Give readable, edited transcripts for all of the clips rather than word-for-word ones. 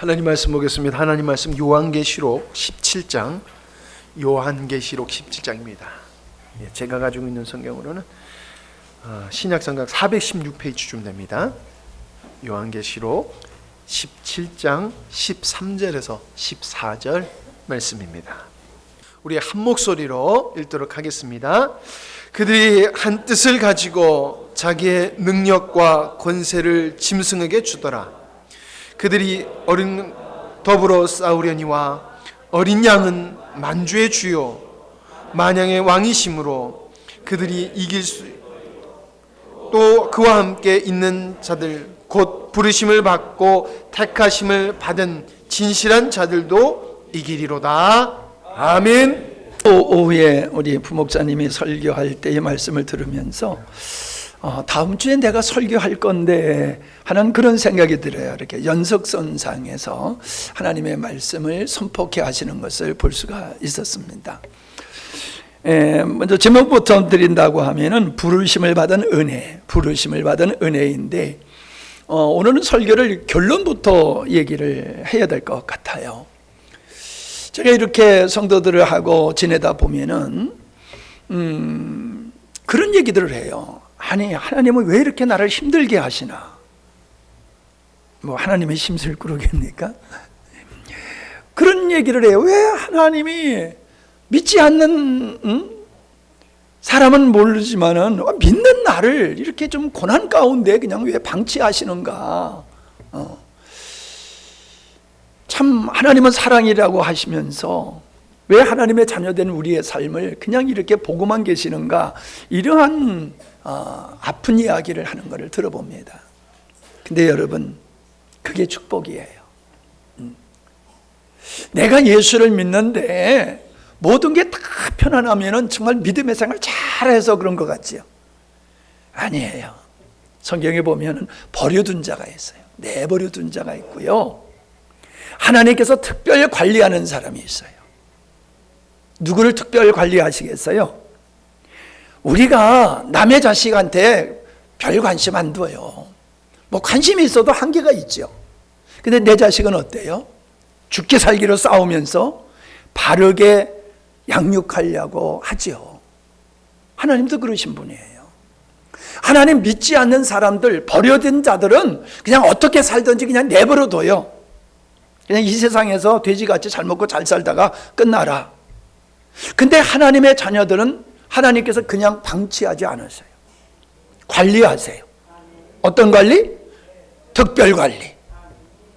하나님 말씀 보겠습니다. 하나님 말씀 요한계시록 17장, 요한계시록 17장입니다. 제가 가지고 있는 성경으로는 신약성경 416페이지쯤 됩니다. 요한계시록 17장 13절에서 14절 말씀입니다. 우리 한 목소리로 읽도록 하겠습니다. 그들이 한 뜻을 가지고 자기의 능력과 권세를 짐승에게 주더라. 그들이 더불어 싸우려니와 어린 양은 만주의 주요 만양의 왕이심으로 그들이 이길 수, 또 그와 함께 있는 자들 곧 부르심을 받고 택하심을 받은 진실한 자들도 이기리로다. 아멘. 오후에 우리 부목사님이 설교할 때의 말씀을 들으면서 다음 주에 내가 설교할 건데 하는 그런 생각이 들어요. 이렇게 연속선상에서 하나님의 말씀을 선포케 하시는 것을 볼 수가 있었습니다. 먼저 제목부터 드린다고 하면은 부르심을 받은 은혜, 부르심을 받은 은혜인데 오늘은 설교를 결론부터 얘기를 해야 될 것 같아요. 제가 이렇게 성도들을 하고 지내다 보면은 그런 얘기들을 해요. 아니, 하나님은 왜 이렇게 나를 힘들게 하시나? 뭐 하나님의 심술 꾸러기입니까? 그런 얘기를 해요. 왜 하나님이 믿지 않는 사람은 모르지만은 믿는 나를 이렇게 좀 고난 가운데 그냥 왜 방치하시는가? 참 하나님은 사랑이라고 하시면서 왜 하나님의 자녀된 우리의 삶을 그냥 이렇게 보고만 계시는가? 이러한 아픈 이야기를 하는 것을 들어봅니다. 근데 여러분, 그게 축복이에요. 내가 예수를 믿는데 모든 게 다 편안하면은 정말 믿음의 생활 잘해서 그런 것 같지요? 아니에요. 성경에 보면은 버려둔 자가 있어요. 내버려둔 자가 있고요. 하나님께서 특별 관리하는 사람이 있어요. 누구를 특별 관리하시겠어요? 우리가 남의 자식한테 별 관심 안 둬요. 뭐 관심이 있어도 한계가 있죠. 근데 내 자식은 어때요? 죽기 살기로 싸우면서 바르게 양육하려고 하죠. 하나님도 그러신 분이에요. 하나님 믿지 않는 사람들, 버려진 자들은 그냥 어떻게 살든지 그냥 내버려둬요. 그냥 이 세상에서 돼지같이 잘 먹고 잘 살다가 끝나라. 근데 하나님의 자녀들은 하나님께서 그냥 방치하지 않으세요. 관리하세요. 어떤 관리? 특별 관리.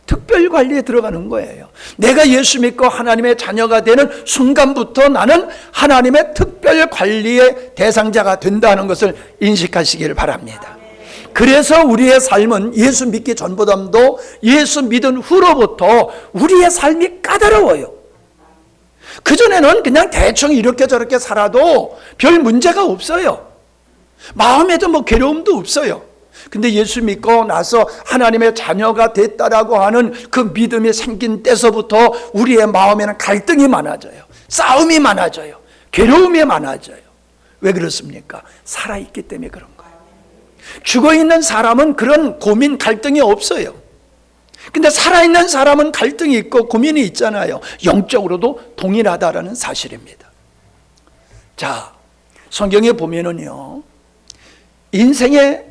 특별 관리에 들어가는 거예요. 내가 예수 믿고 하나님의 자녀가 되는 순간부터 나는 하나님의 특별 관리의 대상자가 된다는 것을 인식하시기를 바랍니다. 그래서 우리의 삶은 예수 믿기 전보다도 예수 믿은 후로부터 우리의 삶이 까다로워요. 그전에는 그냥 대충 이렇게 저렇게 살아도 별 문제가 없어요. 마음에도 뭐 괴로움도 없어요. 근데 예수 믿고 나서 하나님의 자녀가 됐다라고 하는 그 믿음이 생긴 때서부터 우리의 마음에는 갈등이 많아져요. 싸움이 많아져요. 괴로움이 많아져요. 왜 그렇습니까? 살아있기 때문에 그런 거예요. 죽어있는 사람은 그런 고민, 갈등이 없어요. 근데 살아있는 사람은 갈등이 있고 고민이 있잖아요. 영적으로도 동일하다라는 사실입니다. 자, 성경에 보면은요, 인생의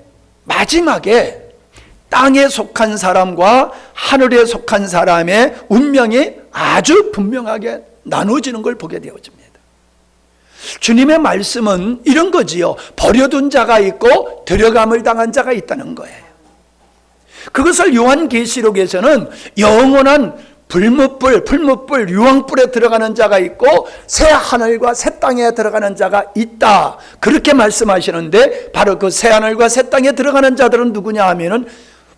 마지막에 땅에 속한 사람과 하늘에 속한 사람의 운명이 아주 분명하게 나눠지는 걸 보게 되어집니다. 주님의 말씀은 이런 거지요. 버려둔 자가 있고 데려감을 당한 자가 있다는 거예요. 그것을 요한계시록에서는 영원한 풀무불, 유황불에 들어가는 자가 있고 새 하늘과 새 땅에 들어가는 자가 있다. 그렇게 말씀하시는데 바로 그 새 하늘과 새 땅에 들어가는 자들은 누구냐 하면은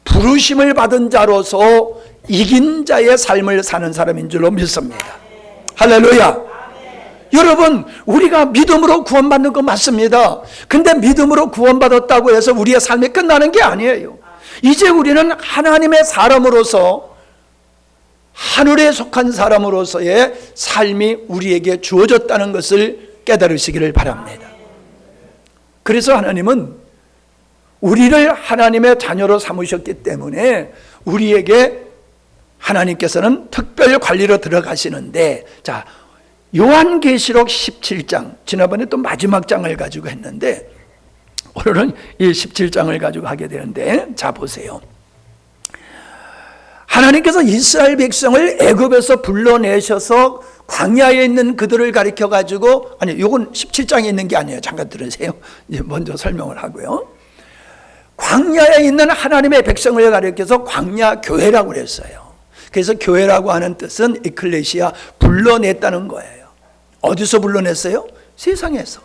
부르심을 받은 자로서 이긴 자의 삶을 사는 사람인 줄로 믿습니다. 할렐루야. 여러분, 우리가 믿음으로 구원받는 거 맞습니다. 근데 믿음으로 구원받았다고 해서 우리의 삶이 끝나는 게 아니에요. 이제 우리는 하나님의 사람으로서 하늘에 속한 사람으로서의 삶이 우리에게 주어졌다는 것을 깨달으시기를 바랍니다. 그래서 하나님은 우리를 하나님의 자녀로 삼으셨기 때문에 우리에게 하나님께서는 특별 관리로 들어가시는데, 자, 요한계시록 17장, 지난번에 또 마지막 장을 가지고 했는데 오늘은 이 17장을 가지고 하게 되는데, 자 보세요. 하나님께서 이스라엘 백성을 애굽에서 불러내셔서 광야에 있는 그들을 가리켜 가지고, 아니 요건 17장에 있는 게 아니에요. 잠깐 들으세요. 이제 먼저 설명을 하고요. 광야에 있는 하나님의 백성을 가리켜서 광야 교회라고 그랬어요. 그래서 교회라고 하는 뜻은 에클레시아, 불러냈다는 거예요. 어디서 불러냈어요? 세상에서,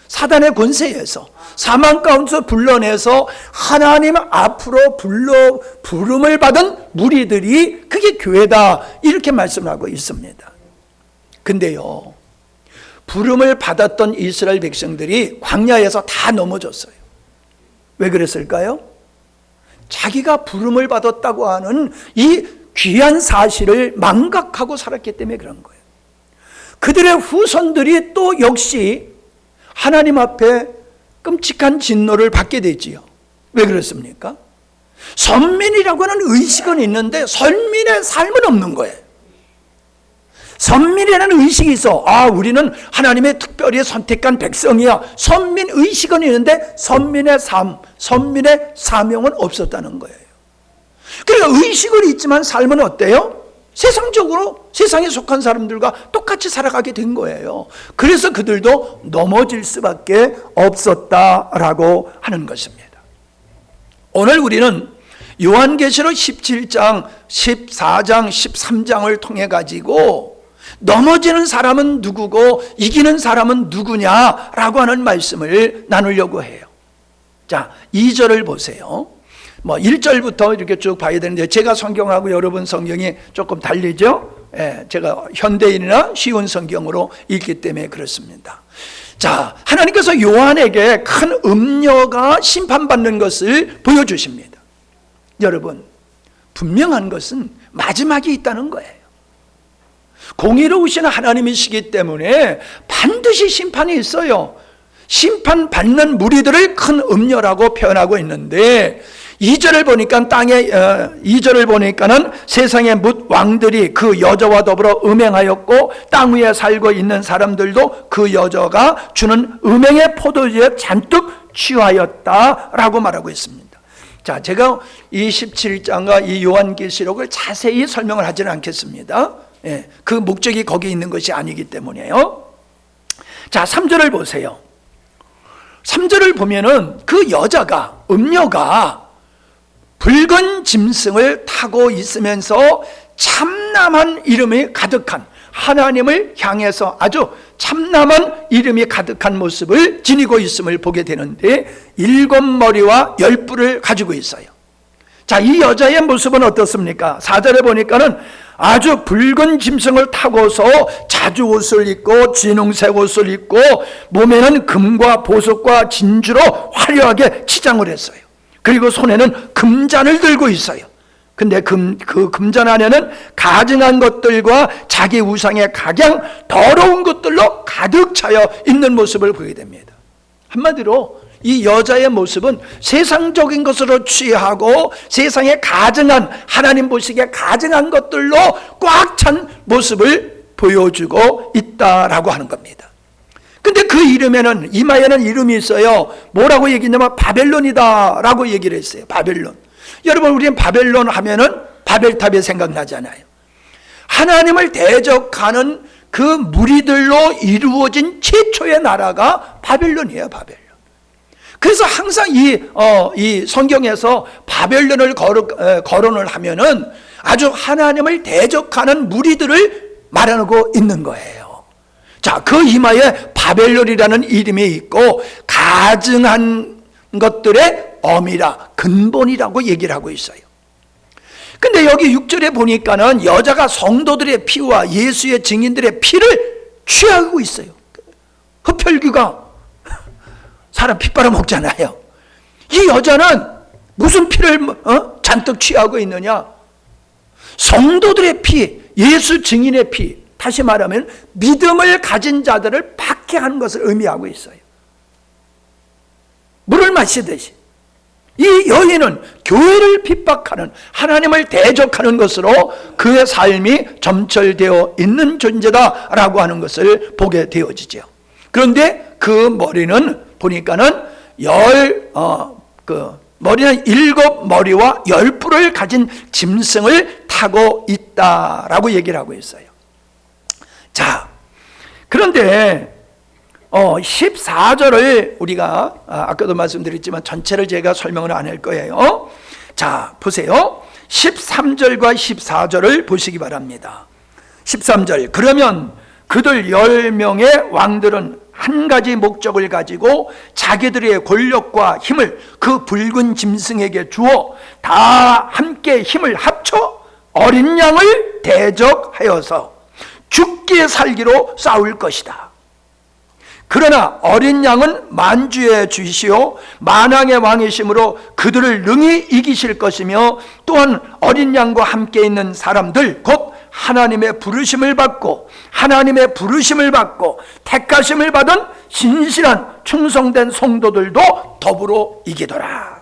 사단의 권세에서, 사망 가운데서 불러내서 하나님 앞으로 부름을 받은 무리들이, 그게 교회다, 이렇게 말씀하고 있습니다. 근데요, 부름을 받았던 이스라엘 백성들이 광야에서 다 넘어졌어요. 왜 그랬을까요? 자기가 부름을 받았다고 하는 이 귀한 사실을 망각하고 살았기 때문에 그런 거예요. 그들의 후손들이 또 역시 하나님 앞에 끔찍한 진노를 받게 되지요. 왜 그렇습니까? 선민이라고 하는 의식은 있는데 선민의 삶은 없는 거예요. 선민이라는 의식이 있어. 아, 우리는 하나님의 특별히 선택한 백성이야. 선민 의식은 있는데 선민의 삶, 선민의 사명은 없었다는 거예요. 그러니까 의식은 있지만 삶은 어때요? 세상적으로, 세상에 속한 사람들과 똑같이 살아가게 된 거예요. 그래서 그들도 넘어질 수밖에 없었다라고 하는 것입니다. 오늘 우리는 요한계시록 17장, 14장, 13장을 통해 가지고 넘어지는 사람은 누구고 이기는 사람은 누구냐라고 하는 말씀을 나누려고 해요. 자, 2절을 보세요. 1절부터 이렇게 쭉 봐야 되는데, 제가 성경하고 여러분 성경이 조금 달리죠? 예, 제가 현대인이나 쉬운 성경으로 읽기 때문에 그렇습니다. 자, 하나님께서 요한에게 큰 음녀가 심판받는 것을 보여주십니다. 여러분, 분명한 것은 마지막이 있다는 거예요. 공의로우신 하나님이시기 때문에 반드시 심판이 있어요. 심판받는 무리들을 큰 음녀라고 표현하고 있는데, 2절을 보니까 2절을 보니까는 세상의 뭇 왕들이 그 여자와 더불어 음행하였고 땅 위에 살고 있는 사람들도 그 여자가 주는 음행의 포도주에 잔뜩 취하였다라고 말하고 있습니다. 자, 제가 이 17장과 이 요한계시록을 자세히 설명을 하지는 않겠습니다. 예, 그 목적이 거기 있는 것이 아니기 때문이에요. 자, 3절을 보세요. 3절을 보면은 그 여자가, 음녀가 붉은 짐승을 타고 있으면서 참남한 이름이 가득한, 하나님을 향해서 아주 참남한 이름이 가득한 모습을 지니고 있음을 보게 되는데, 7머리와 10뿔을 가지고 있어요. 자, 이 여자의 모습은 어떻습니까? 4절에 보니까는 아주 붉은 짐승을 타고서 자주 옷을 입고 진홍색 옷을 입고 몸에는 금과 보석과 진주로 화려하게 치장을 했어요. 그리고 손에는 금잔을 들고 있어요. 근데 그 금잔 안에는 가증한 것들과 자기 우상의 각양, 더러운 것들로 가득 차여 있는 모습을 보게 됩니다. 한마디로 이 여자의 모습은 세상적인 것으로 취하고 세상에 가증한, 하나님 보시기에 가증한 것들로 꽉 찬 모습을 보여주고 있다라고 하는 겁니다. 근데 그 이름에는, 이마에는 이름이 있어요. 뭐라고 얘기했냐면 바벨론이다 라고 얘기를 했어요. 바벨론. 여러분, 우리는 바벨론 하면은 바벨탑이 생각나잖아요. 하나님을 대적하는 그 무리들로 이루어진 최초의 나라가 바벨론이에요. 바벨론. 그래서 항상 이 성경에서 바벨론을 거론을 하면은 아주 하나님을 대적하는 무리들을 말하고 있는 거예요. 자, 그 이마에 바벨론이라는 이름이 있고 가증한 것들의 어미라, 근본이라고 얘기를 하고 있어요. 근데 여기 6절에 보니까는 여자가 성도들의 피와 예수의 증인들의 피를 취하고 있어요. 흡혈귀가 사람 피 빨아먹잖아요. 이 여자는 무슨 피를 잔뜩 취하고 있느냐? 성도들의 피, 예수 증인의 피, 다시 말하면 믿음을 가진 자들을 박해하는 것을 의미하고 있어요. 물을 마시듯이. 이 여인은 교회를 핍박하는, 하나님을 대적하는 것으로 그의 삶이 점철되어 있는 존재다라고 하는 것을 보게 되어지죠. 그런데 그 머리는 보니까는 머리는 7머리와 10뿔을 가진 짐승을 타고 있다라고 얘기를 하고 있어요. 자, 그런데 14절을 우리가 아까도 말씀드렸지만 전체를 제가 설명을 안 할 거예요. 자, 보세요. 13절과 14절을 보시기 바랍니다. 13절, 그러면 그들 10명의 왕들은 한 가지 목적을 가지고 자기들의 권력과 힘을 그 붉은 짐승에게 주어 다 함께 힘을 합쳐 어린 양을 대적하여서 죽기 살기로 싸울 것이다. 그러나 어린 양은 만주의 주이시요 만왕의 왕이시므로 그들을 능히 이기실 것이며, 또한 어린 양과 함께 있는 사람들 곧 하나님의 부르심을 받고 택하심을 받은 신실한 충성된 성도들도 더불어 이기더라.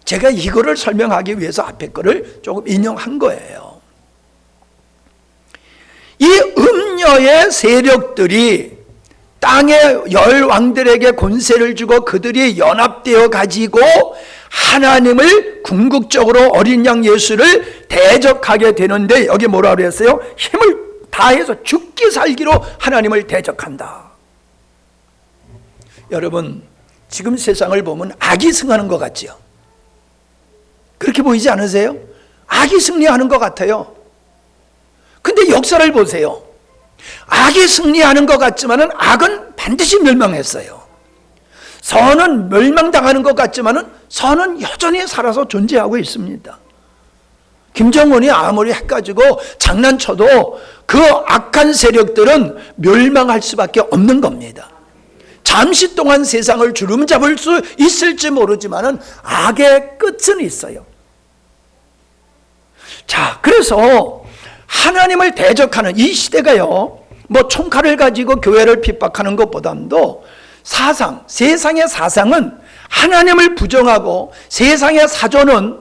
제가 이거를 설명하기 위해서 앞에 거를 조금 인용한 거예요. 이 음녀의 세력들이 땅의 10왕들에게 권세를 주고 그들이 연합되어 가지고 하나님을 궁극적으로 어린 양 예수를 대적하게 되는데, 여기 뭐라 그랬어요? 힘을 다해서 죽기 살기로 하나님을 대적한다. 여러분, 지금 세상을 보면 악이 승하는 것 같죠? 그렇게 보이지 않으세요? 악이 승리하는 것 같아요. 근데 역사를 보세요. 악이 승리하는 것 같지만은 악은 반드시 멸망했어요. 선은 멸망당하는 것 같지만은 선은 여전히 살아서 존재하고 있습니다. 김정은이 아무리 해가지고 장난쳐도 그 악한 세력들은 멸망할 수밖에 없는 겁니다. 잠시 동안 세상을 주름잡을 수 있을지 모르지만은 악의 끝은 있어요. 자, 그래서 하나님을 대적하는 이 시대가요, 뭐 총칼을 가지고 교회를 핍박하는 것보다도 세상의 사상은 하나님을 부정하고, 세상의 사조는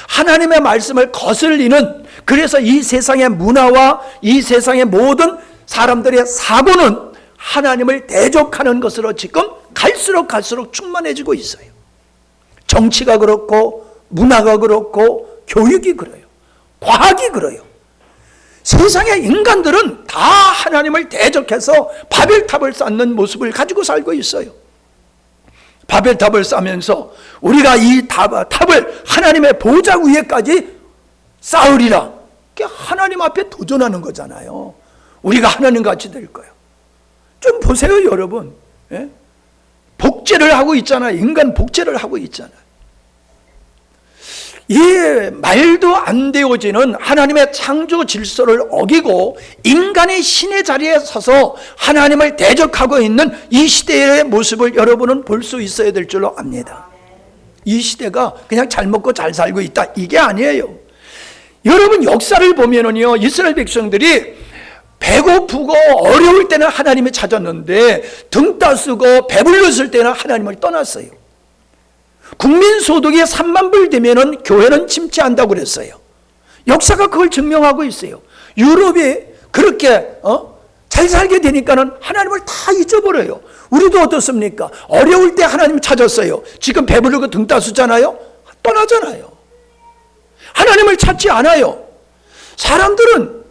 하나님의 말씀을 거슬리는, 그래서 이 세상의 문화와 이 세상의 모든 사람들의 사고는 하나님을 대적하는 것으로 지금 갈수록 충만해지고 있어요. 정치가 그렇고, 문화가 그렇고, 교육이 그래요. 과학이 그래요. 세상의 인간들은 다 하나님을 대적해서 바벨탑을 쌓는 모습을 가지고 살고 있어요. 바벨탑을 쌓으면서 우리가 이 탑을 하나님의 보좌 위에까지 쌓으리라. 하나님 앞에 도전하는 거잖아요. 우리가 하나님같이 될 거예요. 좀 보세요, 여러분. 예? 복제를 하고 있잖아요. 인간 복제를 하고 있잖아요. 이 말도 안 되어지는 하나님의 창조 질서를 어기고 인간이 신의 자리에 서서 하나님을 대적하고 있는 이 시대의 모습을 여러분은 볼 수 있어야 될 줄로 압니다. 이 시대가 그냥 잘 먹고 잘 살고 있다, 이게 아니에요. 여러분, 역사를 보면은요, 이스라엘 백성들이 배고프고 어려울 때는 하나님이 찾았는데 등 따쓰고 배불렀을 때는 하나님을 떠났어요. 국민 소득이 3만 불 되면은 교회는 침체한다고 그랬어요. 역사가 그걸 증명하고 있어요. 유럽이 그렇게 잘 살게 되니까는 하나님을 다 잊어버려요. 우리도 어떻습니까? 어려울 때 하나님 찾았어요. 지금 배부르고 등 따수잖아요. 떠나잖아요. 하나님을 찾지 않아요. 사람들은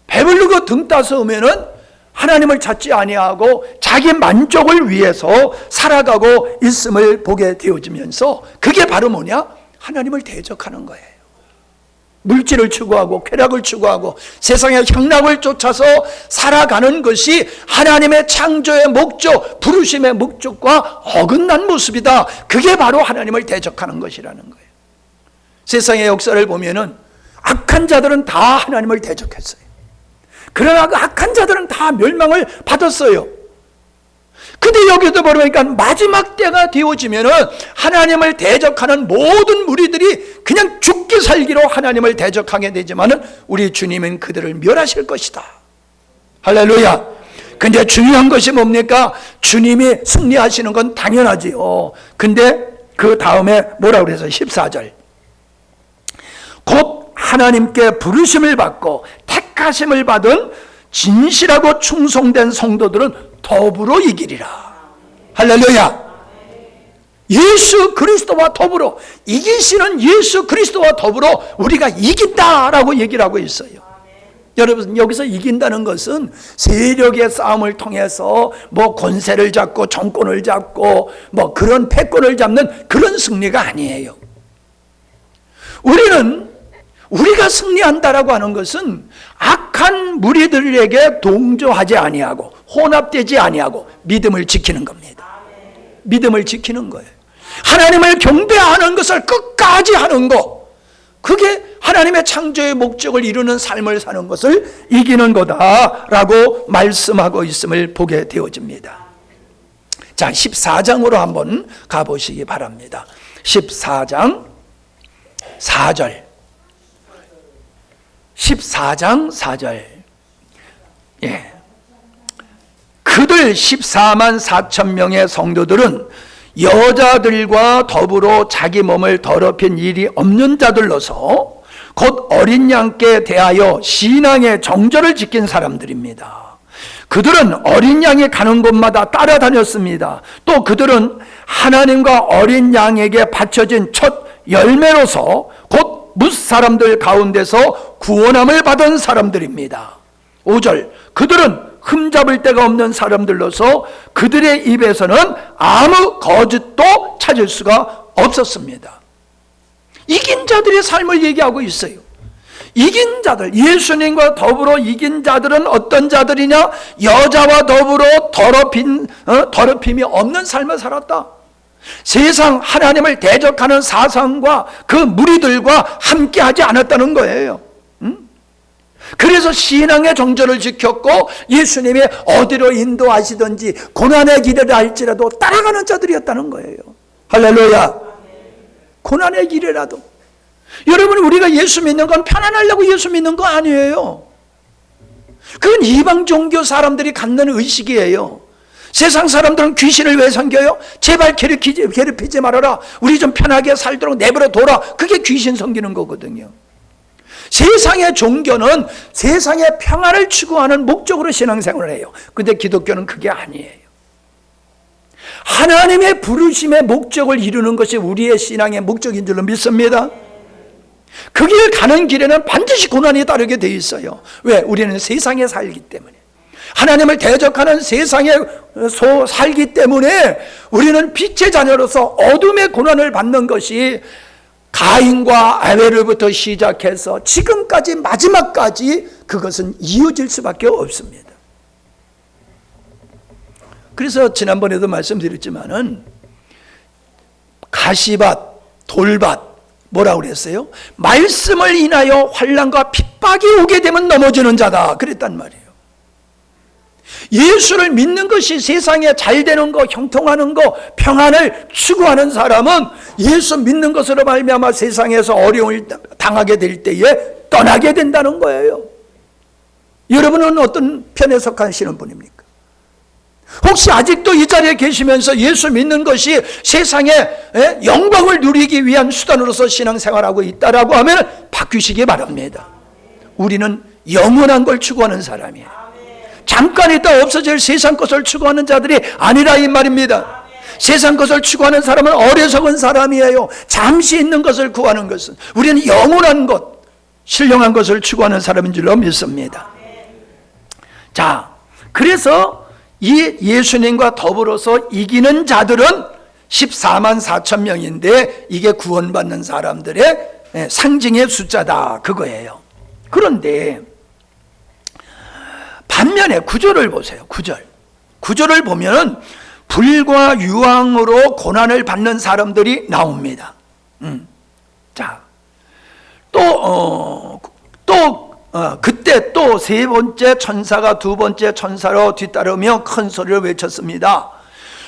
배부르고 등 따스우면은 하나님을 찾지 아니하고 자기 만족을 위해서 살아가고 있음을 보게 되어지면서, 그게 바로 뭐냐? 하나님을 대적하는 거예요. 물질을 추구하고 쾌락을 추구하고 세상의 향락을 쫓아서 살아가는 것이 하나님의 창조의 목적, 부르심의 목적과 어긋난 모습이다. 그게 바로 하나님을 대적하는 것이라는 거예요. 세상의 역사를 보면은 악한 자들은 다 하나님을 대적했어요. 그러나 그 악한 자들은 다 멸망을 받았어요. 근데 여기도 보니까 마지막 때가 되어지면은 하나님을 대적하는 모든 무리들이 그냥 죽기 살기로 하나님을 대적하게 되지만은 우리 주님은 그들을 멸하실 것이다. 할렐루야. 근데 중요한 것이 뭡니까? 주님이 승리하시는 건 당연하지요. 근데 그 다음에 뭐라고 그래서 14절. 곧 하나님께 부르심을 받고 택하심을 받은 진실하고 충성된 성도들은 더불어 이기리라. 할렐루야. 예수 그리스도와 더불어, 이기시는 예수 그리스도와 더불어 우리가 이긴다라고 얘기를 하고 있어요. 여러분, 여기서 이긴다는 것은 세력의 싸움을 통해서 뭐 권세를 잡고 정권을 잡고 뭐 그런 패권을 잡는 그런 승리가 아니에요. 우리가 승리한다라고 하는 것은 악한 무리들에게 동조하지 아니하고 혼합되지 아니하고 믿음을 지키는 겁니다. 믿음을 지키는 거예요. 하나님을 경배하는 것을 끝까지 하는 것, 그게 하나님의 창조의 목적을 이루는 삶을 사는 것을 이기는 거다라고 말씀하고 있음을 보게 되어집니다. 자, 14장으로 한번 가보시기 바랍니다. 14장 4절. 14장 4절. 예. 그들 14만 4천 명의 성도들은 여자들과 더불어 자기 몸을 더럽힌 일이 없는 자들로서 곧 어린 양께 대하여 신앙의 정절을 지킨 사람들입니다. 그들은 어린 양이 가는 곳마다 따라다녔습니다. 또 그들은 하나님과 어린 양에게 바쳐진 첫 열매로서 곧 뭇사람들 가운데서 구원함을 받은 사람들입니다. 5절. 그들은 흠잡을 데가 없는 사람들로서 그들의 입에서는 아무 거짓도 찾을 수가 없었습니다. 이긴 자들의 삶을 얘기하고 있어요. 이긴 자들, 예수님과 더불어 이긴 자들은 어떤 자들이냐? 여자와 더불어 더럽힘이 없는 삶을 살았다. 세상 하나님을 대적하는 사상과 그 무리들과 함께하지 않았다는 거예요. 그래서 신앙의 정절을 지켰고 예수님이 어디로 인도하시든지 고난의 길을 알지라도 따라가는 자들이었다는 거예요. 할렐루야. 고난의 길이라도. 여러분, 우리가 예수 믿는 건 편안하려고 예수 믿는 거 아니에요. 그건 이방 종교 사람들이 갖는 의식이에요. 세상 사람들은 귀신을 왜 섬겨요? 제발 괴롭히지 말아라, 우리 좀 편하게 살도록 내버려 둬라. 그게 귀신 섬기는 거거든요. 세상의 종교는 세상의 평안을 추구하는 목적으로 신앙생활을 해요. 근데 기독교는 그게 아니에요. 하나님의 부르심의 목적을 이루는 것이 우리의 신앙의 목적인 줄로 믿습니다. 그 길 가는 길에는 반드시 고난이 따르게 돼 있어요. 왜? 우리는 세상에 살기 때문에. 하나님을 대적하는 세상에 살기 때문에 우리는 빛의 자녀로서 어둠의 고난을 받는 것이 가인과 아벨로부터 시작해서 지금까지 마지막까지 그것은 이어질 수밖에 없습니다. 그래서 지난번에도 말씀드렸지만은 가시밭, 돌밭 뭐라고 그랬어요? 말씀을 인하여 환난과 핍박이 오게 되면 넘어지는 자다 그랬단 말이에요. 예수를 믿는 것이 세상에 잘 되는 거, 형통하는 거, 평안을 추구하는 사람은 예수 믿는 것으로 말미암아 세상에서 어려움을 당하게 될 때에 떠나게 된다는 거예요. 여러분은 어떤 편에 속하시는 분입니까? 혹시 아직도 이 자리에 계시면서 예수 믿는 것이 세상에 영광을 누리기 위한 수단으로서 신앙생활하고 있다라고 하면 바뀌시기 바랍니다. 우리는 영원한 걸 추구하는 사람이에요. 잠깐 있다 없어질 세상 것을 추구하는 자들이 아니라 이 말입니다. 세상 것을 추구하는 사람은 어리석은 사람이에요. 잠시 있는 것을 구하는 것은, 우리는 영원한 것, 신령한 것을 추구하는 사람인 줄로 믿습니다. 자, 그래서 이 예수님과 더불어서 이기는 자들은 14만 4천 명인데 이게 구원받는 사람들의 상징의 숫자다 그거예요. 그런데 반면에 9절을 보세요. 9절을 보면 불과 유황으로 고난을 받는 사람들이 나옵니다. 자, 그때 또 세 번째 천사가 두 번째 천사로 뒤따르며 큰 소리를 외쳤습니다.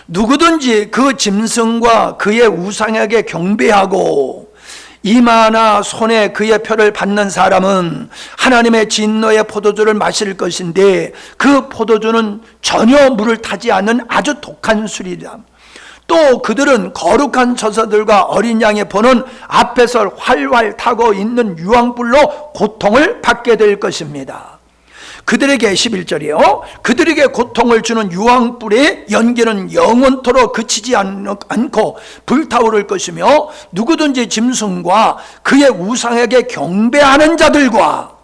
누구든지 그 짐승과 그의 우상에게 경배하고 이마나 손에 그의 표를 받는 사람은 하나님의 진노의 포도주를 마실 것인데 그 포도주는 전혀 물을 타지 않는 아주 독한 술이다. 또 그들은 거룩한 처자들과 어린 양의 보는 앞에서 활활 타고 있는 유황불로 고통을 받게 될 것입니다. 그들에게 11절이요. 그들에게 고통을 주는 유황불의 연기는 영원토록 그치지 않고 불타오를 것이며 누구든지 짐승과 그의 우상에게 경배하는 자들과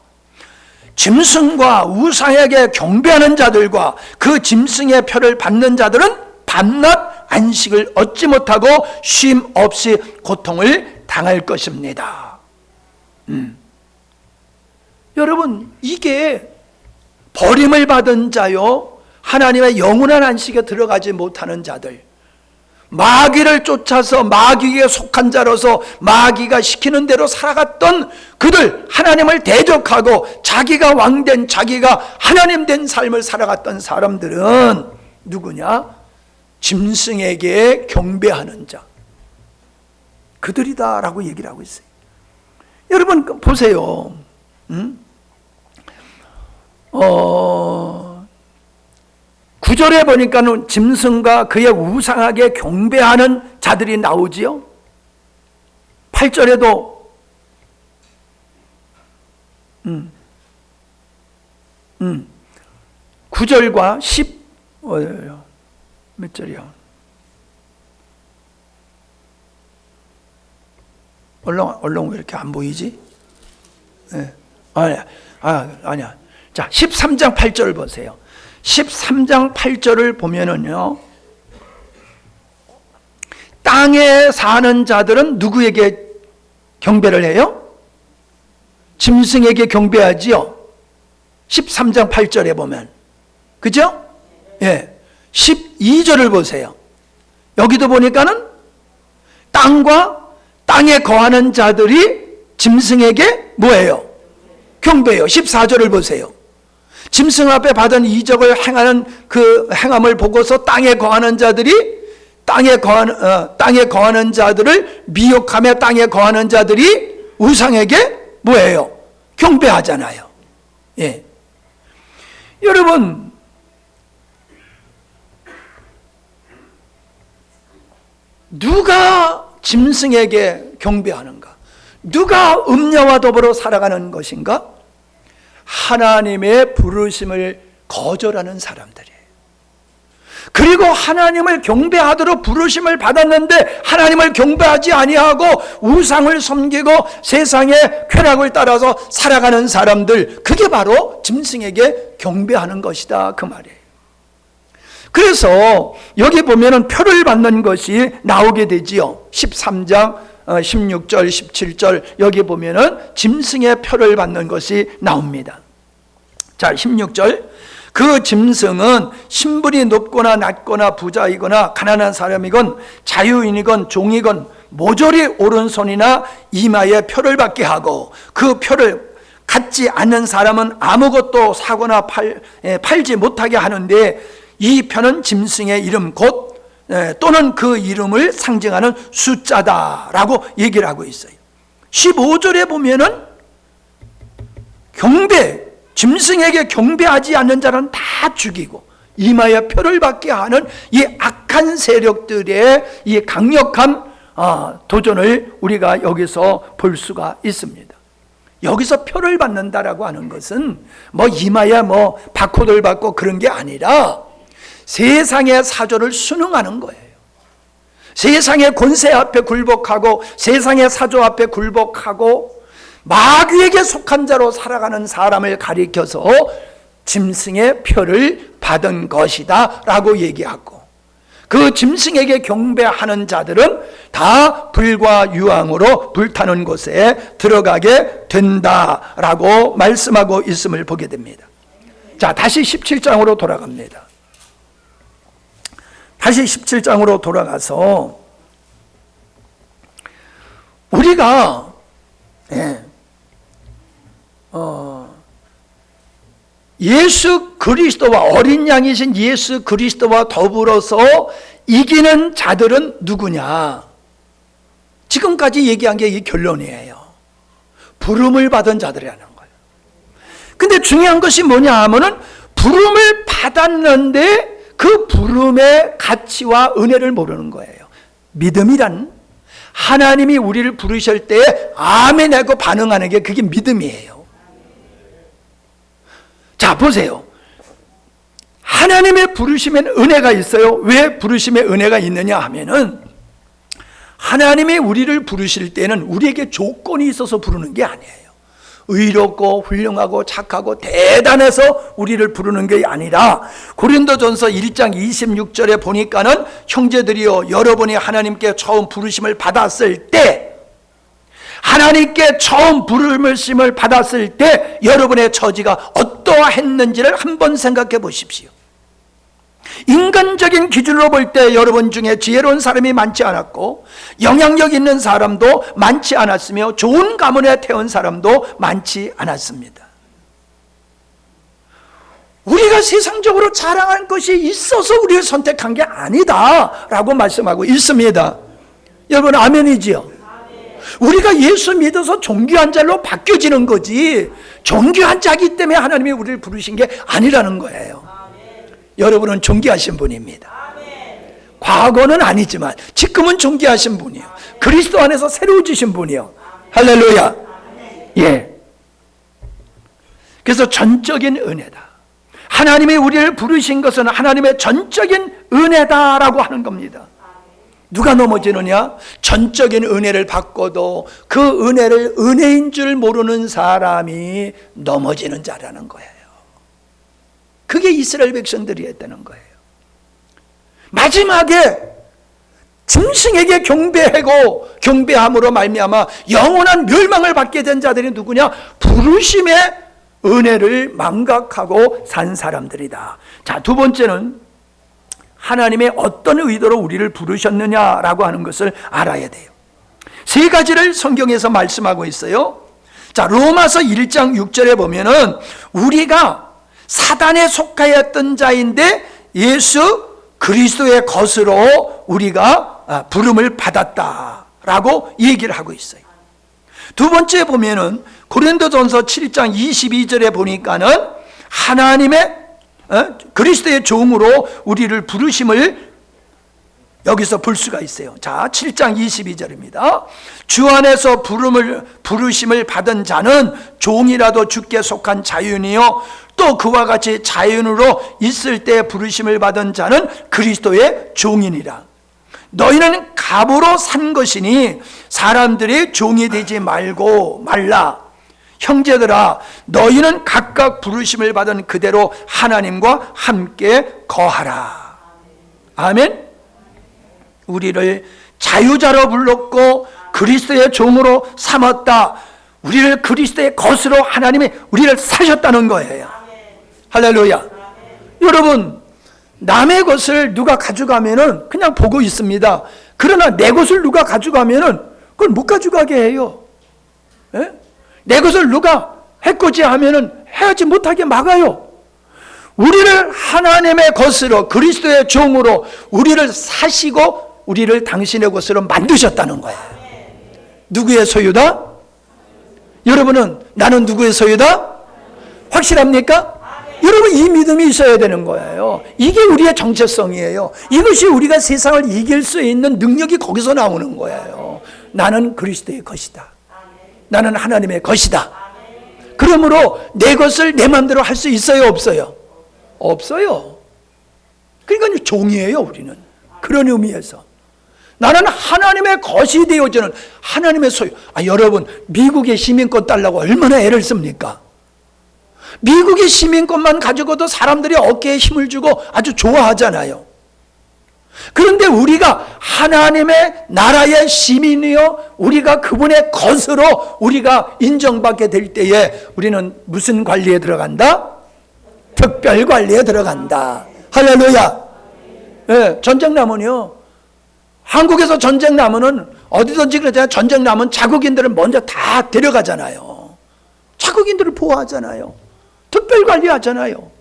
짐승과 우상에게 경배하는 자들과 그 짐승의 표를 받는 자들은 밤낮 안식을 얻지 못하고 쉼 없이 고통을 당할 것입니다. 여러분, 이게 버림을 받은 자요, 하나님의 영원한 안식에 들어가지 못하는 자들, 마귀를 쫓아서 마귀에 속한 자로서 마귀가 시키는 대로 살아갔던 그들, 하나님을 대적하고 자기가 왕된, 자기가 하나님 된 삶을 살아갔던 사람들은 누구냐? 짐승에게 경배하는 자, 그들이다라고 얘기를 하고 있어요. 여러분 보세요. 9절에 보니까는 짐승과 그의 우상하게 경배하는 자들이 나오지요. 8절에도 9절과 10 몇 절이요? 얼른 왜 이렇게 안 보이지? 네. 아니야. 자, 13장 8절을 보세요. 13장 8절을 보면은요, 땅에 사는 자들은 누구에게 경배를 해요? 짐승에게 경배하지요. 13장 8절에 보면. 그죠? 예. 12절을 보세요. 여기도 보니까는 땅과 땅에 거하는 자들이 짐승에게 뭐예요? 경배해요. 14절을 보세요. 짐승 앞에 받은 이적을 행하는 그 행함을 보고서 땅에 거하는 자들이 땅에 거하는 자들을 미혹하며 땅에 거하는 자들이 우상에게 뭐예요? 경배하잖아요. 예. 여러분, 누가 짐승에게 경배하는가? 누가 음녀와 더불어 살아가는 것인가? 하나님의 부르심을 거절하는 사람들이에요. 그리고 하나님을 경배하도록 부르심을 받았는데 하나님을 경배하지 아니하고 우상을 섬기고 세상의 쾌락을 따라서 살아가는 사람들, 그게 바로 짐승에게 경배하는 것이다, 그 말이에요. 그래서 여기 보면은 표를 받는 것이 나오게 되지요. 13장 16절, 17절 여기 보면은 짐승의 표를 받는 것이 나옵니다. 자, 16절. 그 짐승은 신분이 높거나 낮거나 부자이거나 가난한 사람이건 자유인이건 종이건 모조리 오른손이나 이마에 표를 받게 하고 그 표를 갖지 않는 사람은 아무것도 사거나 팔지 못하게 하는데 이 표는 짐승의 이름 곧 또는 그 이름을 상징하는 숫자다라고 얘기를 하고 있어요. 15절에 보면은 짐승에게 경배하지 않는 자는 다 죽이고 이마에 표를 받게 하는 이 악한 세력들의 이 강력한 도전을 우리가 여기서 볼 수가 있습니다. 여기서 표를 받는다라고 하는 것은 뭐 이마에 뭐 바코드를 받고 그런 게 아니라 세상의 사조를 순응하는 거예요. 세상의 권세 앞에 굴복하고 세상의 사조 앞에 굴복하고 마귀에게 속한 자로 살아가는 사람을 가리켜서 짐승의 표를 받은 것이다 라고 얘기하고, 그 짐승에게 경배하는 자들은 다 불과 유황으로 불타는 곳에 들어가게 된다라고 말씀하고 있음을 보게 됩니다. 자, 다시 17장으로 돌아갑니다. 다시 17장으로 돌아가서 우리가 예수 그리스도와 어린 양이신 예수 그리스도와 더불어서 이기는 자들은 누구냐? 지금까지 얘기한 게 이 결론이에요. 부름을 받은 자들이라는 거예요. 근데 중요한 것이 뭐냐 하면은 부름을 받았는데 그 부름의 가치와 은혜를 모르는 거예요. 믿음이란 하나님이 우리를 부르실 때 아멘 하고 반응하는 게 그게 믿음이에요. 자, 보세요. 하나님의 부르심엔 은혜가 있어요. 왜 부르심에 은혜가 있느냐 하면은 하나님이 우리를 부르실 때는 우리에게 조건이 있어서 부르는 게 아니에요. 의롭고 훌륭하고 착하고 대단해서 우리를 부르는 게 아니라 고린도전서 1장 26절에 보니까는 형제들이여 여러분이 하나님께 처음 부르심을 받았을 때 하나님께 처음 부르심을 받았을 때 여러분의 처지가 어떠했는지를 한번 생각해 보십시오. 인간적인 기준으로 볼 때 여러분 중에 지혜로운 사람이 많지 않았고 영향력 있는 사람도 많지 않았으며 좋은 가문에 태어난 사람도 많지 않았습니다. 우리가 세상적으로 자랑할 것이 있어서 우리를 선택한 게 아니다라고 말씀하고 있습니다. 여러분 아멘이지요? 우리가 예수 믿어서 존귀한 자로 바뀌어지는 거지 존귀한 자이기 때문에 하나님이 우리를 부르신 게 아니라는 거예요. 여러분은 존귀하신 분입니다. 과거는 아니지만 지금은 존귀하신 분이에요. 그리스도 안에서 새로워지신 분이에요. 할렐루야. 예. 그래서 전적인 은혜다. 하나님이 우리를 부르신 것은 하나님의 전적인 은혜다라고 하는 겁니다. 누가 넘어지느냐? 전적인 은혜를 받고도 그 은혜를 은혜인 줄 모르는 사람이 넘어지는 자라는 거예요. 그게 이스라엘 백성들이 했다는 거예요. 마지막에 짐승에게 경배함으로 말미암아 영원한 멸망을 받게 된 자들이 누구냐? 부르심의 은혜를 망각하고 산 사람들이다. 자, 두 번째는 하나님의 어떤 의도로 우리를 부르셨느냐라고 하는 것을 알아야 돼요. 세 가지를 성경에서 말씀하고 있어요. 자, 로마서 1장 6절에 보면은 우리가 사단에 속하였던 자인데 예수 그리스도의 것으로 우리가 부름을 받았다라고 얘기를 하고 있어요. 두 번째 보면은 고린도전서 7장 22절에 보니까는 하나님의 그리스도의 종으로 우리를 부르심을 여기서 볼 수가 있어요. 자, 7장 22절입니다. 주 안에서 부르심을 받은 자는 종이라도 주께 속한 자윤이요 또 그와 같이 자윤으로 있을 때 부르심을 받은 자는 그리스도의 종이니라. 너희는 갑으로 산 것이니 사람들의 종이 되지 말라. 형제들아, 너희는 각각 부르심을 받은 그대로 하나님과 함께 거하라. 아멘. 우리를 자유자로 불렀고 그리스도의 종으로 삼았다. 우리를 그리스도의 것으로 하나님이 우리를 사셨다는 거예요. 할렐루야. 여러분, 남의 것을 누가 가져가면은 그냥 보고 있습니다. 그러나 내 것을 누가 가져가면은 그걸 못 가져가게 해요. 예? 내 것을 누가 해코지 하면은 해야지 못하게 막아요. 우리를 하나님의 것으로 그리스도의 종으로 우리를 사시고 우리를 당신의 것으로 만드셨다는 거예요. 누구의 소유다? 여러분은 나는 누구의 소유다? 확실합니까? 여러분, 이 믿음이 있어야 되는 거예요. 이게 우리의 정체성이에요. 이것이 우리가 세상을 이길 수 있는 능력이 거기서 나오는 거예요. 나는 그리스도의 것이다. 나는 하나님의 것이다. 그러므로 내 것을 내 마음대로 할 수 있어요, 없어요? 없어요. 그러니까 종이에요, 우리는. 그런 의미에서 나는 하나님의 것이 되어지는 하나님의 소유. 여러분, 미국의 시민권 달라고 얼마나 애를 씁니까? 미국의 시민권만 가지고도 사람들이 어깨에 힘을 주고 아주 좋아하잖아요. 그런데 우리가 하나님의 나라의 시민이요, 우리가 그분의 것으로 우리가 인정받게 될 때에 우리는 무슨 관리에 들어간다? 특별 관리에 들어간다. 할렐루야. 네, 전쟁 나면요, 한국에서 전쟁 나면은 어디든지 그러잖아요. 전쟁 나면 자국인들은 먼저 다 데려가잖아요. 자국인들을 보호하잖아요. 특별 관리하잖아요.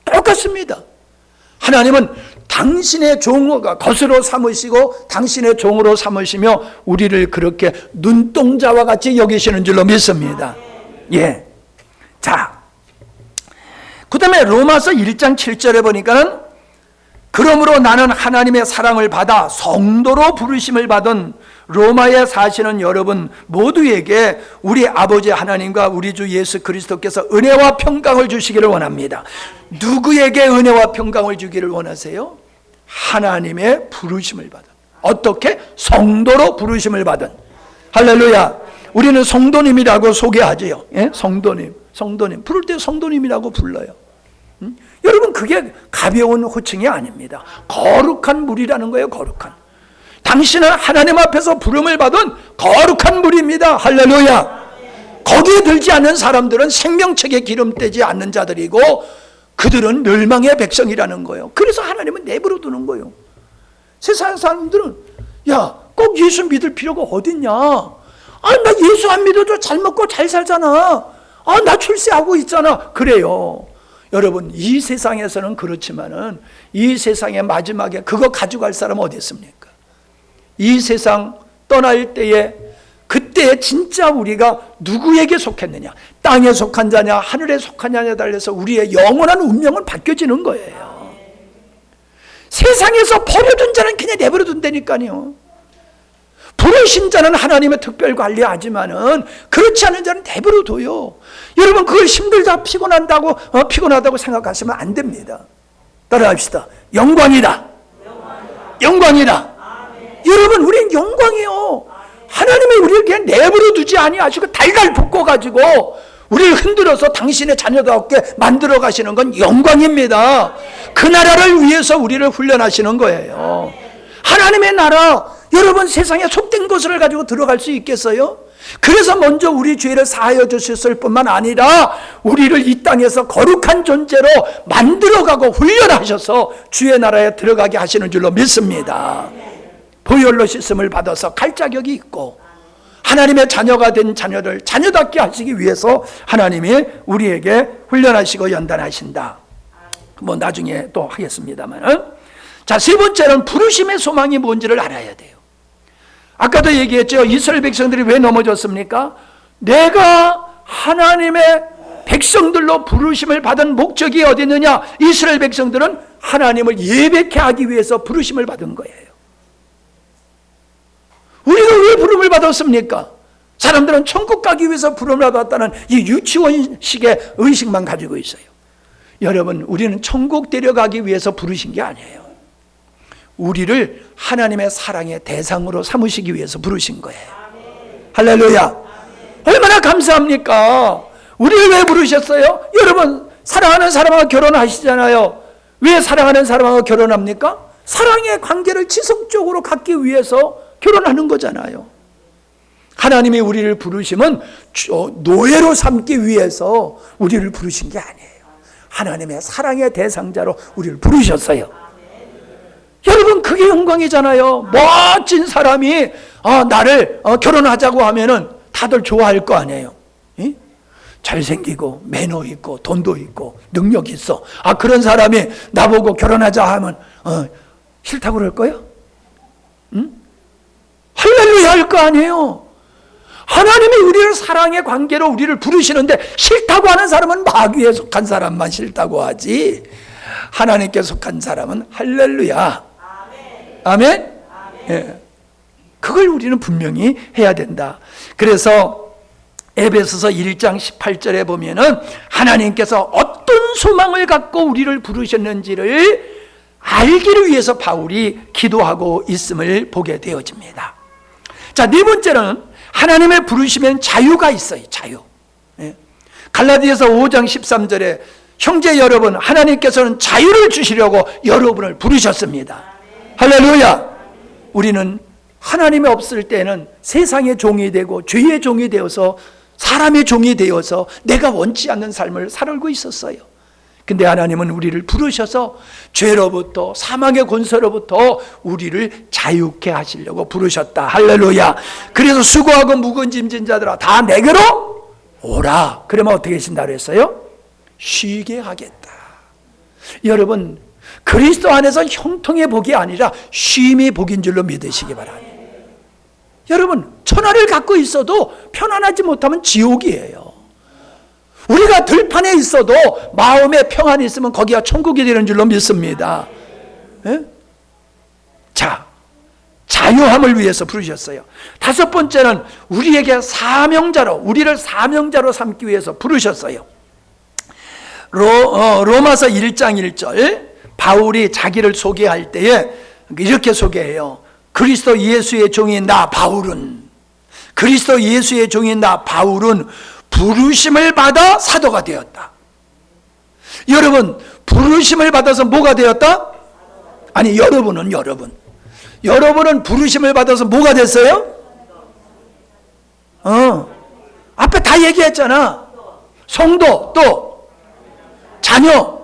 똑같습니다. 하나님은 당신의 종과 것으로 삼으시고 당신의 종으로 삼으시며 우리를 그렇게 눈동자와 같이 여기시는 줄로 믿습니다. 예. 자, 그 다음에 로마서 1장 7절에 보니까는 그러므로 나는 하나님의 사랑을 받아 성도로 부르심을 받은 로마에 사시는 여러분 모두에게 우리 아버지 하나님과 우리 주 예수 그리스도께서 은혜와 평강을 주시기를 원합니다. 누구에게 은혜와 평강을 주기를 원하세요? 하나님의 부르심을 받은, 어떻게? 성도로 부르심을 받은. 할렐루야. 우리는 성도님이라고 소개하지요. 예? 성도님 부를 때 성도님이라고 불러요. 여러분, 그게 가벼운 호칭이 아닙니다. 거룩한 물이라는 거예요. 거룩한. 당신은 하나님 앞에서 부름을 받은 거룩한 물입니다. 할렐루야. 거기에 들지 않는 사람들은 생명책에 기름 떼지 않는 자들이고 그들은 멸망의 백성이라는 거예요. 그래서 하나님은 내버려 두는 거예요. 세상 사람들은 야, 꼭 예수 믿을 필요가 어딨냐. 나 예수 안 믿어도 잘 먹고 잘 살잖아. 나 출세하고 있잖아. 그래요. 여러분, 이 세상에서는 그렇지만은 이 세상의 마지막에 그거 가져갈 사람 어디 있습니까? 이 세상 떠날 때에 그때 진짜 우리가 누구에게 속했느냐, 땅에 속한 자냐 하늘에 속한 자냐에 달려서 우리의 영원한 운명은 바뀌어지는 거예요. 세상에서 버려둔 자는 그냥 내버려 둔다니까요. 부르신 자는 하나님의 특별 관리하지만은 그렇지 않은 자는 내버려 둬요. 여러분, 그걸 힘들다 피곤하다고 생각하시면 안 됩니다. 따라합시다. 영광이다. 영광이다. 여러분, 우리는 영광이요. 하나님이 우리를 그냥 내버려 두지 아니하시고 달달 볶아가지고 우리를 흔들어서 당신의 자녀답게 만들어 가시는 건 영광입니다. 그 나라를 위해서 우리를 훈련하시는 거예요. 하나님의 나라, 여러분, 세상에 속된 것을 가지고 들어갈 수 있겠어요? 그래서 먼저 우리 죄를 사하여 주셨을 뿐만 아니라 우리를 이 땅에서 거룩한 존재로 만들어가고 훈련하셔서 주의 나라에 들어가게 하시는 줄로 믿습니다. 보혈로 씻음을 받아서 갈 자격이 있고 하나님의 자녀가 된 자녀를 자녀답게 하시기 위해서 하나님이 우리에게 훈련하시고 연단하신다. 뭐 나중에 또 하겠습니다만, 자, 세 번째는 부르심의 소망이 뭔지를 알아야 돼요. 아까도 얘기했죠. 이스라엘 백성들이 왜 넘어졌습니까? 내가 하나님의 백성들로 부르심을 받은 목적이 어디 있느냐? 이스라엘 백성들은 하나님을 예배케 하기 위해서 부르심을 받은 거예요. 우리가 왜 부름을 받았습니까? 사람들은 천국 가기 위해서 부름을 받았다는 이 유치원식의 의식만 가지고 있어요. 여러분, 우리는 천국 데려가기 위해서 부르신 게 아니에요. 우리를 하나님의 사랑의 대상으로 삼으시기 위해서 부르신 거예요. 할렐루야. 얼마나 감사합니까? 우리를 왜 부르셨어요? 여러분, 사랑하는 사람하고 결혼하시잖아요. 왜 사랑하는 사람하고 결혼합니까? 사랑의 관계를 지속적으로 갖기 위해서 결혼하는 거잖아요. 하나님이 우리를 부르심은 노예로 삼기 위해서 우리를 부르신 게 아니에요. 하나님의 사랑의 대상자로 우리를 부르셨어요. 여러분, 그게 영광이잖아요. 멋진 사람이 나를 결혼하자고 하면은 다들 좋아할 거 아니에요. 잘생기고 매너 있고 돈도 있고 능력 있어. 그런 사람이 나보고 결혼하자 하면 싫다고 그럴 거예요? 할렐루야 할 거 아니에요. 하나님이 우리를 사랑의 관계로 우리를 부르시는데 싫다고 하는 사람은 마귀에 속한 사람만 싫다고 하지, 하나님께 속한 사람은 할렐루야. 아멘? 예. 그걸 우리는 분명히 해야 된다. 그래서 에베소서 1장 18절에 보면은 하나님께서 어떤 소망을 갖고 우리를 부르셨는지를 알기를 위해서 바울이 기도하고 있음을 보게 되어집니다. 자, 네 번째는 하나님의 부르시면 자유가 있어요. 자유. 예. 갈라디아서 5장 13절에 형제 여러분, 하나님께서는 자유를 주시려고 여러분을 부르셨습니다. 할렐루야. 우리는 하나님이 없을 때는 세상의 종이 되고 죄의 종이 되어서 사람의 종이 되어서 내가 원치 않는 삶을 살고 있었어요. 근데 하나님은 우리를 부르셔서 죄로부터, 사망의 권세로부터 우리를 자유케 하시려고 부르셨다. 할렐루야. 그래서 수고하고 무거운 짐진 자들아 다 내게로 오라. 그러면 어떻게 하신다 그랬어요? 쉬게 하겠다. 여러분, 그리스도 안에서 형통의 복이 아니라 쉼의 복인 줄로 믿으시기 바랍니다. 여러분, 천하를 갖고 있어도 편안하지 못하면 지옥이에요. 우리가 들판에 있어도 마음에 평안이 있으면 거기가 천국이 되는 줄로 믿습니다. 예? 자, 자유함을 위해서 부르셨어요. 다섯 번째는 우리에게 사명자로, 우리를 사명자로 삼기 위해서 부르셨어요. 로마서 1장 1절 바울이 자기를 소개할 때에 이렇게 소개해요. 그리스도 예수의 종인 나 바울은, 그리스도 예수의 종인 나 바울은 부르심을 받아 사도가 되었다. 여러분, 부르심을 받아서 뭐가 되었다? 아니, 여러분은 부르심을 받아서 뭐가 됐어요? 앞에 다 얘기했잖아. 성도, 또 자녀,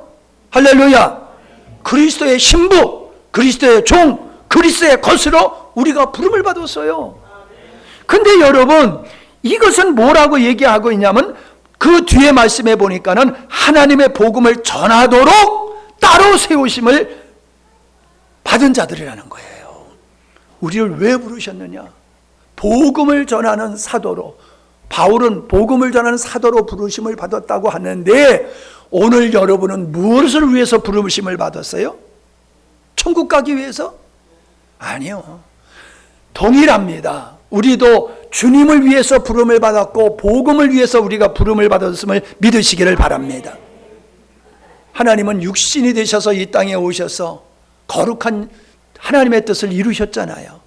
할렐루야. 그리스도의 신부, 그리스도의 종, 그리스도의 것으로 우리가 부름을 받았어요. 근데 여러분, 이것은 뭐라고 얘기하고 있냐면 그 뒤에 말씀해 보니까는 하나님의 복음을 전하도록 따로 세우심을 받은 자들이라는 거예요. 우리를 왜 부르셨느냐? 복음을 전하는 사도로, 바울은 복음을 전하는 사도로 부르심을 받았다고 하는데, 오늘 여러분은 무엇을 위해서 부르심을 받았어요? 천국 가기 위해서? 아니요. 동일합니다. 우리도 주님을 위해서 부름을 받았고 복음을 위해서 우리가 부름을 받았음을 믿으시기를 바랍니다. 하나님은 육신이 되셔서 이 땅에 오셔서 거룩한 하나님의 뜻을 이루셨잖아요.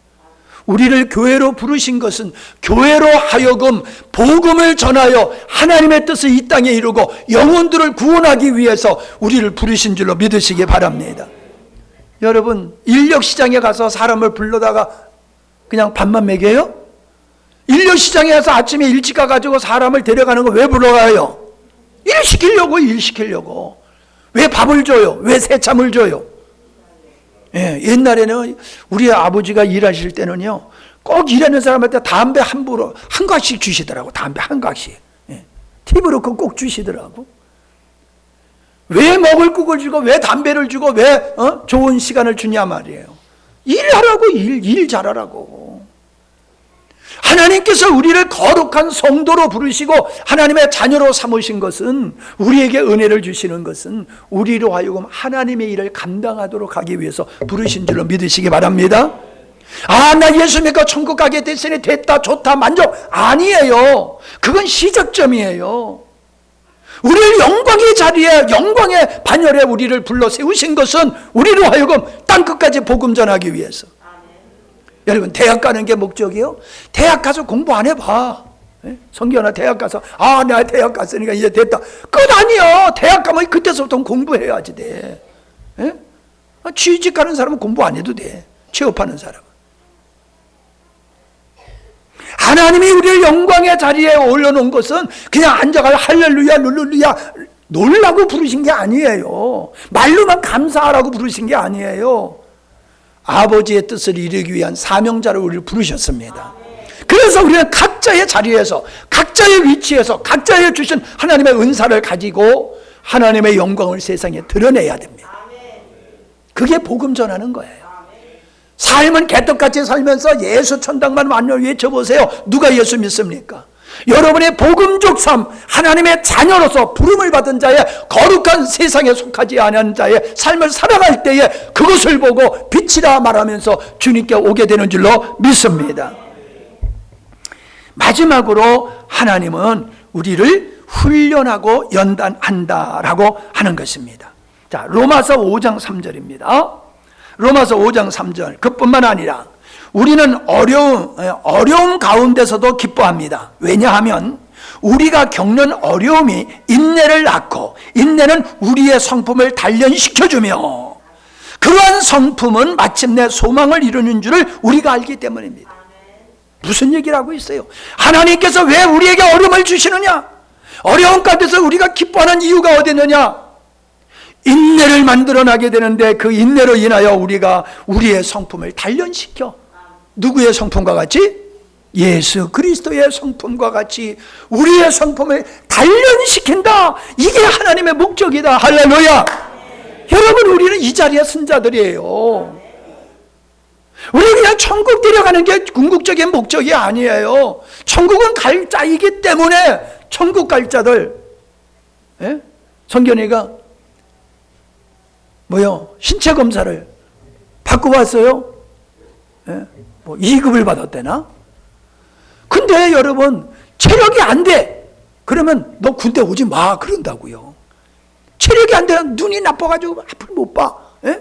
우리를 교회로 부르신 것은 교회로 하여금 복음을 전하여 하나님의 뜻을 이 땅에 이루고 영혼들을 구원하기 위해서 우리를 부르신 줄로 믿으시기 바랍니다. 여러분, 인력시장에 가서 사람을 불러다가 그냥 밥만 먹여요? 인력시장에 가서 아침에 일찍 가가지고 사람을 데려가는 거 왜 불러가요? 일 시키려고. 왜 밥을 줘요? 왜 새참을 줘요? 예, 옛날에는 우리 아버지가 일하실 때는요, 꼭 일하는 사람한테 담배 한 각씩 주시더라고. 담배 한 각씩. 예, 팁으로 꼭 주시더라고. 왜 먹을 국을 주고 왜 담배를 주고 왜 좋은 시간을 주냐 말이에요. 일하라고. 일 잘하라고. 하나님께서 우리를 거룩한 성도로 부르시고 하나님의 자녀로 삼으신 것은, 우리에게 은혜를 주시는 것은 우리로 하여금 하나님의 일을 감당하도록 하기 위해서 부르신 줄로 믿으시기 바랍니다. 나 예수 믿고 천국 가게 됐으니 됐다, 좋다, 만족. 아니에요. 그건 시작점이에요. 우리를 영광의 자리에, 영광의 반열에 우리를 불러 세우신 것은 우리로 하여금 땅끝까지 복음 전하기 위해서. 여러분, 대학 가는 게 목적이요? 대학 가서 공부 안 해봐. 성경아, 대학 가서 내가 대학 갔으니까 이제 됐다. 그건 아니야. 대학 가면 그때서부터 공부해야지 돼. 취직 가는 사람은 공부 안 해도 돼. 취업하는 사람은. 하나님이 우리를 영광의 자리에 올려놓은 것은 그냥 앉아가지고 할렐루야 룰루루야 놀라고 부르신 게 아니에요. 말로만 감사하라고 부르신 게 아니에요. 아버지의 뜻을 이루기 위한 사명자로 우리를 부르셨습니다. 그래서 우리는 각자의 자리에서, 각자의 위치에서, 각자의 주신 하나님의 은사를 가지고 하나님의 영광을 세상에 드러내야 됩니다. 그게 복음 전하는 거예요. 삶은 개떡같이 살면서 예수 천당만 완전 외쳐보세요. 누가 예수 믿습니까? 여러분의 복음적 삶, 하나님의 자녀로서 부름을 받은 자의 거룩한 세상에 속하지 않은 자의 삶을 살아갈 때에 그것을 보고 빛이라 말하면서 주님께 오게 되는 줄로 믿습니다. 마지막으로 하나님은 우리를 훈련하고 연단한다라고 하는 것입니다. 자, 로마서 5장 3절입니다. 로마서 5장 3절. 그뿐만 아니라 우리는 어려움 가운데서도 기뻐합니다. 왜냐하면 우리가 겪는 어려움이 인내를 낳고 인내는 우리의 성품을 단련시켜주며 그러한 성품은 마침내 소망을 이루는 줄을 우리가 알기 때문입니다. 무슨 얘기를 하고 있어요? 하나님께서 왜 우리에게 어려움을 주시느냐? 어려움 가운데서 우리가 기뻐하는 이유가 어디 있느냐? 인내를 만들어나게 되는데 그 인내로 인하여 우리가 우리의 성품을 단련시켜. 누구의 성품과 같이? 예수 그리스도의 성품과 같이 우리의 성품을 단련시킨다. 이게 하나님의 목적이다. 할렐루야. 여러분, 우리는 이 자리에 쓴 자들이에요. 우리 그냥 천국 데려가는 게 궁극적인 목적이 아니에요. 천국은 갈 자이기 때문에 천국 갈 자들, 성경이가 신체 검사를 받고 왔어요? 예? 뭐 2급을 받았대나? 근데 여러분 체력이 안 돼. 그러면 너 군대 오지 마 그런다고요. 체력이 안 돼. 눈이 나빠가지고 앞을 못 봐. 예?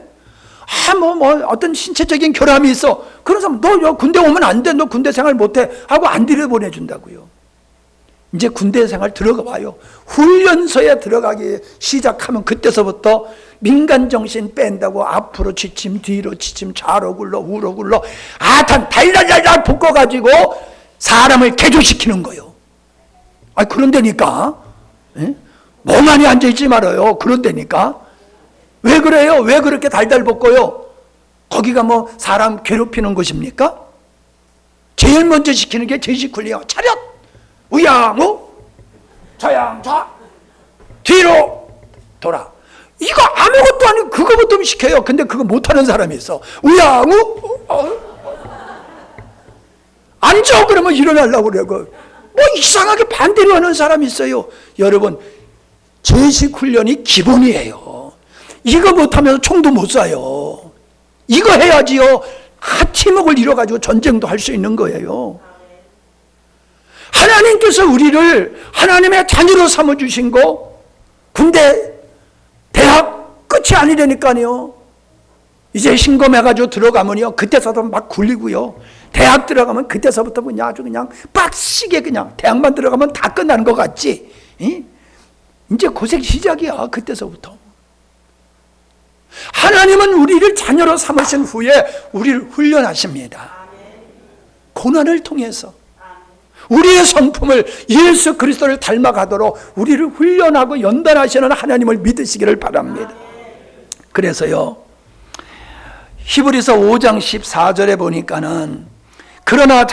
어떤 신체적인 결함이 있어. 그런 사람 너 군대 오면 안 돼. 너 군대 생활 못 해. 하고 안 들여보내준다고요. 이제 군대 생활 들어가 봐요. 훈련소에 들어가기 시작하면 그때서부터 민간정신 뺀다고 앞으로 지침 뒤로 지침 좌로 굴러 우로 굴러 달달달달 볶아가지고 사람을 개조시키는 거예요. 그런데니까 멍하니 앉아있지 말아요. 그런데니까 왜 그래요? 왜 그렇게 달달 볶아요? 거기가 뭐 사람 괴롭히는 곳입니까? 제일 먼저 시키는 게 제식훈련. 차렷! 우양우 좌양좌 뒤로 돌아. 이거 아무것도 아니고 그거부터 시켜요. 근데 그거 못하는 사람이 있어. 우양우 앉아 그러면 일어나려고 그래요. 뭐 이상하게 반대로 하는 사람이 있어요. 여러분 제식훈련이 기본이에요. 이거 못하면 총도 못 쏴요. 이거 해야지요 팀워크를 이뤄가지고 전쟁도 할 수 있는 거예요. 하나님께서 우리를 하나님의 자녀로 삼아주신 거 군대 대학 끝이 아니라니까요. 이제 신검해가지고 들어가면요 그때서부터 막 굴리고요. 대학 들어가면 그때서부터 그냥 아주 그냥 빡시게 그냥 대학만 들어가면 다 끝나는 것 같지. 이제 고생 시작이야. 그때서부터. 하나님은 우리를 자녀로 삼으신 후에 우리를 훈련하십니다. 고난을 통해서 우리의 성품을 예수 그리스도를 닮아가도록 우리를 훈련하고 연단하시는 하나님을 믿으시기를 바랍니다. 그래서요 히브리서 5장 14절에 보니까는 그러나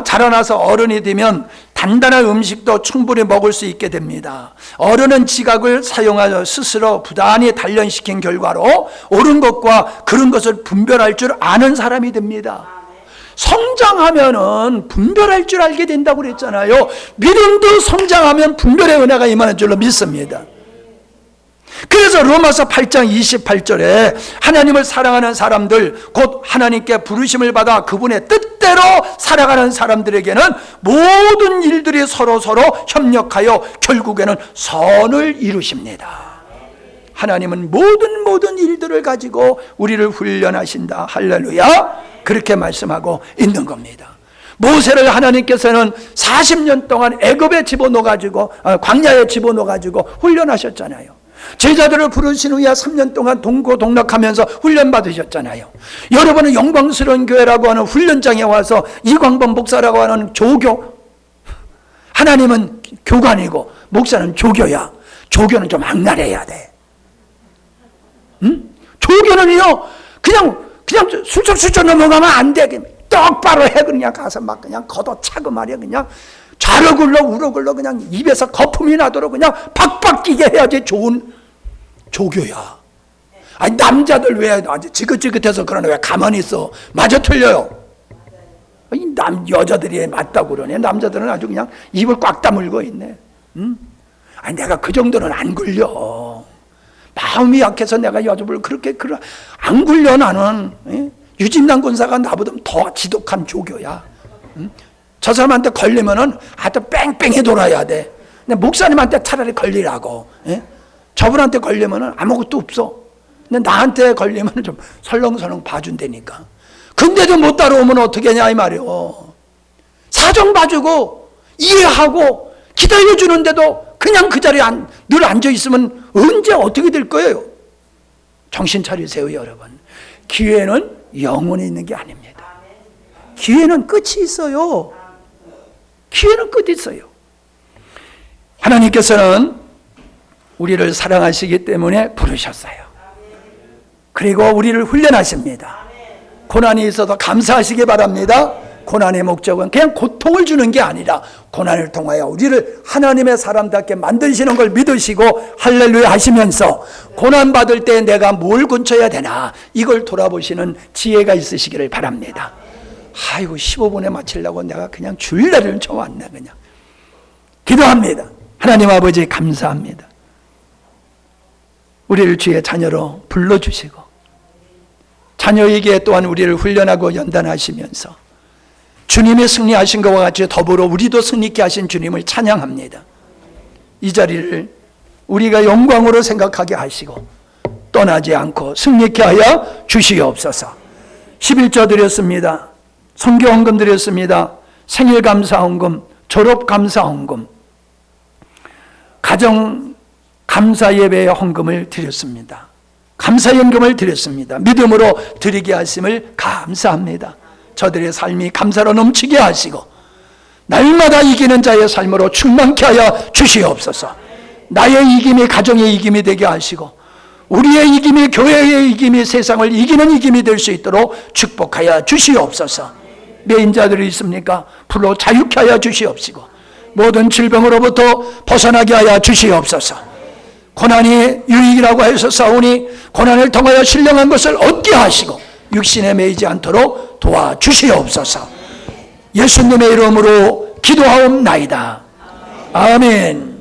자라나서 어른이 되면 단단한 음식도 충분히 먹을 수 있게 됩니다. 어른은 지각을 사용하여 스스로 부단히 단련시킨 결과로 옳은 것과 그른 것을 분별할 줄 아는 사람이 됩니다. 성장하면은 분별할 줄 알게 된다고 그랬잖아요. 믿음도 성장하면 분별의 은혜가 임하는 줄로 믿습니다. 그래서 로마서 8장 28절에 하나님을 사랑하는 사람들 곧 하나님께 부르심을 받아 그분의 뜻대로 살아가는 사람들에게는 모든 일들이 서로 협력하여 결국에는 선을 이루십니다. 하나님은 모든 일들을 가지고 우리를 훈련하신다. 할렐루야. 그렇게 말씀하고 있는 겁니다. 모세를 하나님께서는 40년 동안 애굽에 집어넣어가지고 광야에 집어넣어가지고 훈련하셨잖아요. 제자들을 부르신 후에 3년 동안 동고동락하면서 훈련받으셨잖아요. 여러분은 영광스러운 교회라고 하는 훈련장에 와서 이광범 목사라고 하는 조교, 하나님은 교관이고 목사는 조교야. 조교는 좀 악랄해야 돼. 조교는요 그냥 슬쩍슬쩍 넘어가면 안 돼. 똑바로 해. 그냥 가서 막 그냥 걷어차고 말이야. 그냥 좌로 굴러 우로 굴러 그냥 입에서 거품이 나도록 그냥 박박 끼게 해야지 좋은 조교야. 아니 남자들 왜 지긋지긋해서 그러나 왜 가만히 있어. 맞아 틀려요. 여자들이 맞다고 그러네. 남자들은 아주 그냥 입을 꽉 다물고 있네. 아니 내가 그 정도는 안 굴려. 마음이 약해서 내가 여자를 그렇게 안 굴려. 나는 유진남 권사가 나보다 더 지독한 조교야. 저 사람한테 걸리면은 아주 뺑뺑이 돌아야 돼. 근데 목사님한테 차라리 걸리라고. 저분한테 걸리면은 아무것도 없어. 근데 나한테 걸리면은 좀 설렁설렁 봐준다니까. 근데도 못 따라오면 어떻게 하냐 이 말이요. 사정 봐주고 이해하고 기다려주는데도 그냥 그 자리에 늘 앉아있으면 언제 어떻게 될 거예요? 정신 차리세요 여러분. 기회는 영원히 있는 게 아닙니다. 기회는 끝이 있어요. 기회는 끝이 있어요. 하나님께서는 우리를 사랑하시기 때문에 부르셨어요. 그리고 우리를 훈련하십니다. 고난이 있어도 감사하시기 바랍니다. 고난의 목적은 그냥 고통을 주는 게 아니라 고난을 통하여 우리를 하나님의 사람답게 만드시는 걸 믿으시고 할렐루야 하시면서 고난받을 때 내가 뭘 고쳐야 되나 이걸 돌아보시는 지혜가 있으시기를 바랍니다. 아이고 15분에 마치려고 내가 그냥 줄레를 쳐왔네. 그냥 기도합니다. 하나님 아버지 감사합니다. 우리를 주의 자녀로 불러주시고 자녀에게 또한 우리를 훈련하고 연단하시면서 주님이 승리하신 것과 같이 더불어 우리도 승리케 하신 주님을 찬양합니다. 이 자리를 우리가 영광으로 생각하게 하시고 떠나지 않고 승리케 하여 주시옵소서. 11조 드렸습니다. 선교헌금 드렸습니다. 생일감사헌금, 졸업감사헌금, 가정 감사예배의 헌금을 드렸습니다. 감사연금을 드렸습니다. 믿음으로 드리게 하심을 감사합니다. 저들의 삶이 감사로 넘치게 하시고 날마다 이기는 자의 삶으로 충만케 하여 주시옵소서. 나의 이김이 가정의 이김이 되게 하시고 우리의 이김이 교회의 이김이 세상을 이기는 이김이 될 수 있도록 축복하여 주시옵소서. 매인자들이 있습니까? 불로 자유케 하여 주시옵시고 모든 질병으로부터 벗어나게 하여 주시옵소서. 고난이 유익이라고 해서 싸우니 고난을 통하여 신령한 것을 얻게 하시고 육신에 매이지 않도록 도와주시옵소서. 예수님의 이름으로 기도하옵나이다. 아멘.